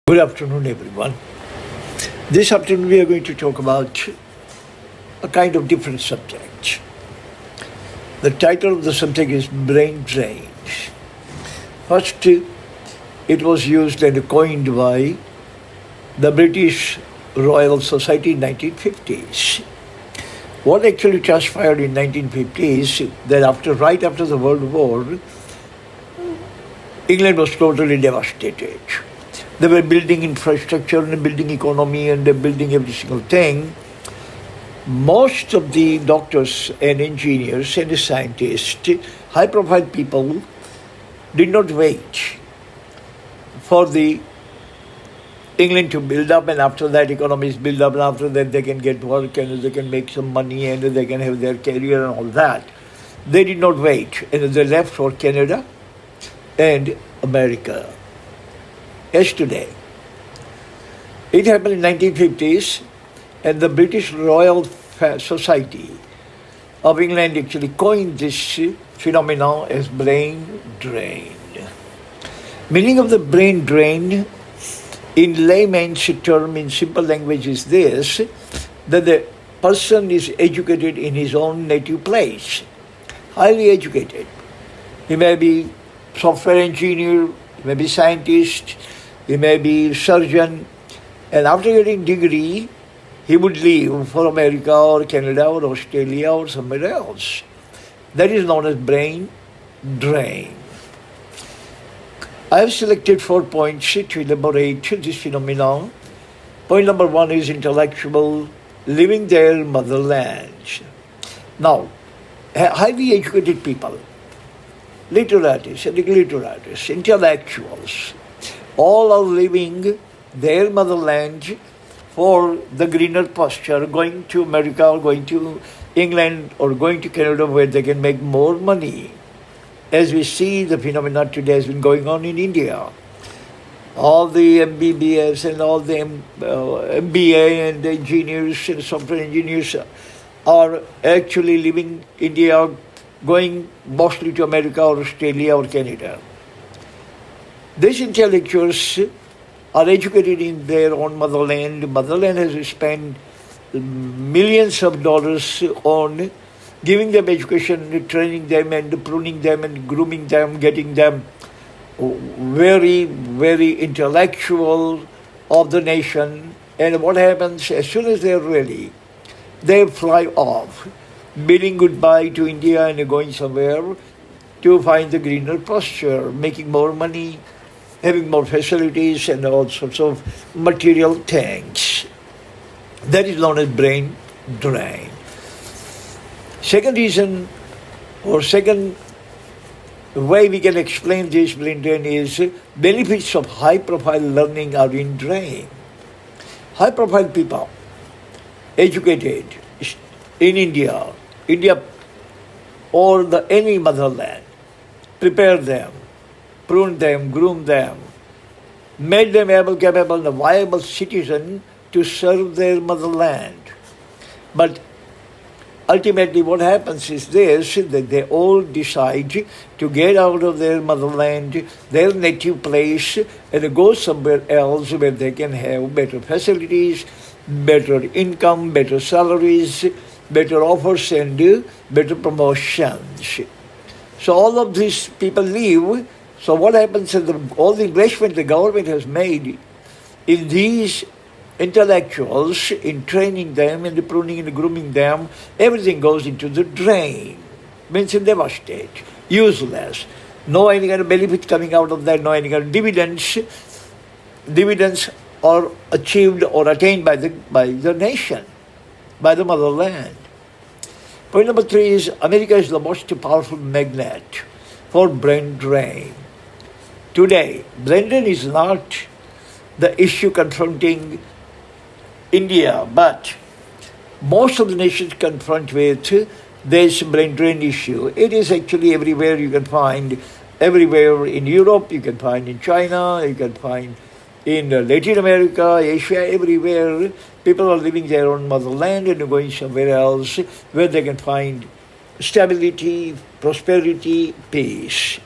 Good afternoon, everyone. This afternoon, we are going to talk about a kind of different subject. The title of the subject is brain drain. First, it was used and coined by the British Royal Society in 1950s. What actually transpired in 1950s that right after the World War, England was totally devastated. They were building infrastructure and building economy and building every single thing. Most of the doctors and engineers and scientists, high-profile people, did not wait for the England to build up, and after that economies build up, and after that they can get work and they can make some money and they can have their career and all that. They did not wait, and they left for Canada and America. Yesterday, it happened in 1950s, and the British Royal Society of England actually coined this phenomenon as brain drain. Meaning of the brain drain in layman's term, in simple language, is this: that the person is educated in his own native place, highly educated. He may be software engineer, he may be scientist, he may be surgeon, and after getting degree, he would leave for America or Canada or Australia or somewhere else. That is known as brain drain. I have selected 4 points to elaborate this phenomenon. Point number 1 is intellectual, leaving their motherland. Now, highly educated people, literates, intellectuals, all are leaving their motherland for the greener pasture, going to America or going to England or going to Canada where they can make more money. As we see, the phenomenon today has been going on in India. All the MBBS and all the MBA and the engineers and software engineers are actually leaving India, going mostly to America or Australia or Canada. These intellectuals are educated in their own motherland. Motherland has spent millions of dollars on giving them education, training them and pruning them and grooming them, getting them very, very intellectual of the nation. And what happens, as soon as they're ready, they fly off, bidding goodbye to India and going somewhere to find the greener pasture, making more money, having more facilities and all sorts of material things. That is known as brain drain. Second reason, or second way we can explain this brain drain is benefits of high-profile learning are in drain. High-profile people, educated in India or any motherland, prepare them, prune them, groom them, made them capable and a viable citizen to serve their motherland. But ultimately what happens is this, that they all decide to get out of their motherland, their native place, and go somewhere else where they can have better facilities, better income, better salaries, better offers and better promotions. So all of these people leave. So what happens is all the investment the government has made in these intellectuals, in training them, in the pruning and grooming them, everything goes into the drain. Means devastate, useless. No any kind of benefit coming out of that, no any kind of dividends. Dividends are achieved or attained by the nation, by the motherland. Point number 3 is America is the most powerful magnet for brain drain. Today, brain drain is not the issue confronting India, but most of the nations confront with this brain drain issue. It is actually everywhere. You can find everywhere in Europe, you can find in China, you can find in Latin America, Asia, everywhere. People are leaving their own motherland and going somewhere else where they can find stability, prosperity, peace.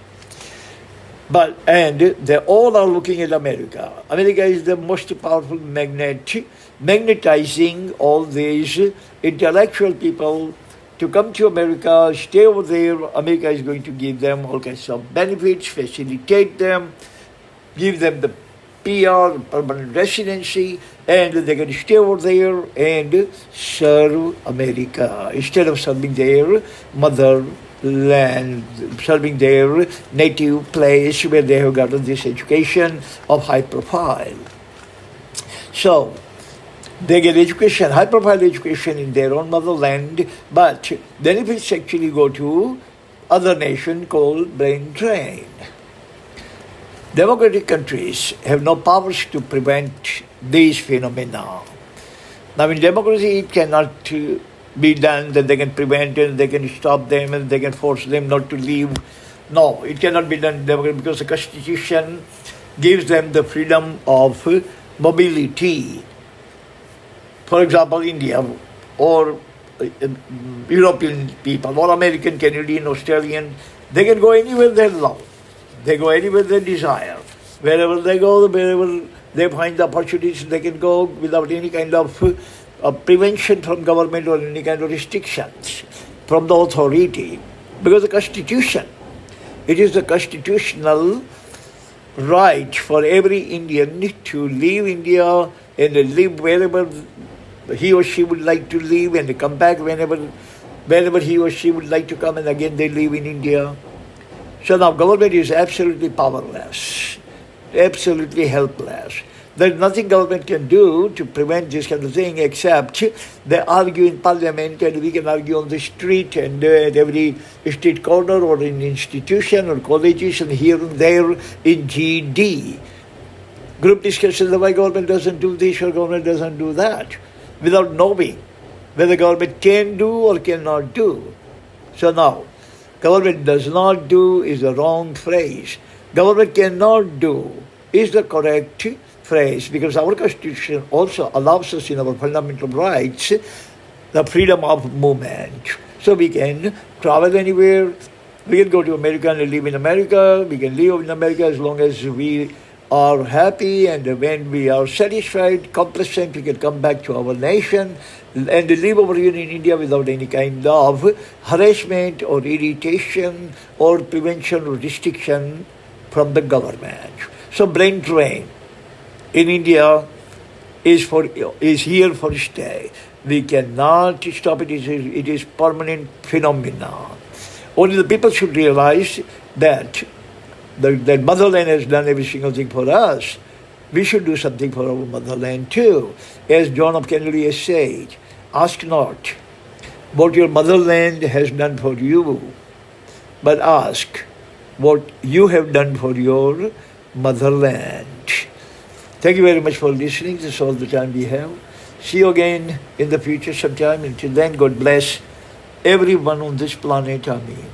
And they all are looking at America. America is the most powerful magnet, magnetizing all these intellectual people to come to America, stay over there. America is going to give them all kinds of benefits, facilitate them, give them the PR, permanent residency, and they can stay over there and serve America instead of serving their motherland, serving their native place where they have gotten this education of high profile. So, they get education, high profile education in their own motherland, but benefits actually go to other nation called brain drain. Democratic countries have no powers to prevent these phenomena. Now in democracy it cannot be done that they can prevent it, they can stop them and they can force them not to leave. No, it cannot be done in democracy because the Constitution gives them the freedom of mobility. For example, India or European people or American, Canadian, Australian, they can go anywhere they love. They go anywhere they desire. Wherever they go, wherever they find the opportunities, they can go without any kind of prevention from government or any kind of restrictions from the authority. Because the Constitution, it is the constitutional right for every Indian to leave India and live wherever he or she would like to live and come back whenever he or she would like to come, and again they live in India. So now government is absolutely powerless, absolutely helpless. There's nothing government can do to prevent this kind of thing except they argue in parliament and we can argue on the street and at every street corner or in institution or colleges and here and there in GD. Group discussions of why government doesn't do this or government doesn't do that without knowing whether government can do or cannot do. So now, government does not do is the wrong phrase. Government cannot do is the correct phrase because our Constitution also allows us in our fundamental rights the freedom of movement. So we can travel anywhere, we can go to America and live in America, we can live in America as long as we are happy, and when we are satisfied, complacent, we can come back to our nation and live over here in India without any kind of harassment or irritation or prevention or restriction from the government. So brain drain in India is here for stay. We cannot stop it. It is permanent phenomenon. Only the people should realize that the motherland has done every single thing for us. We should do something for our motherland too. As John F. Kennedy has said, ask not what your motherland has done for you, but ask what you have done for your motherland. Thank you very much for listening. This is all the time we have. See you again in the future sometime. Until then, God bless everyone on this planet. Amen.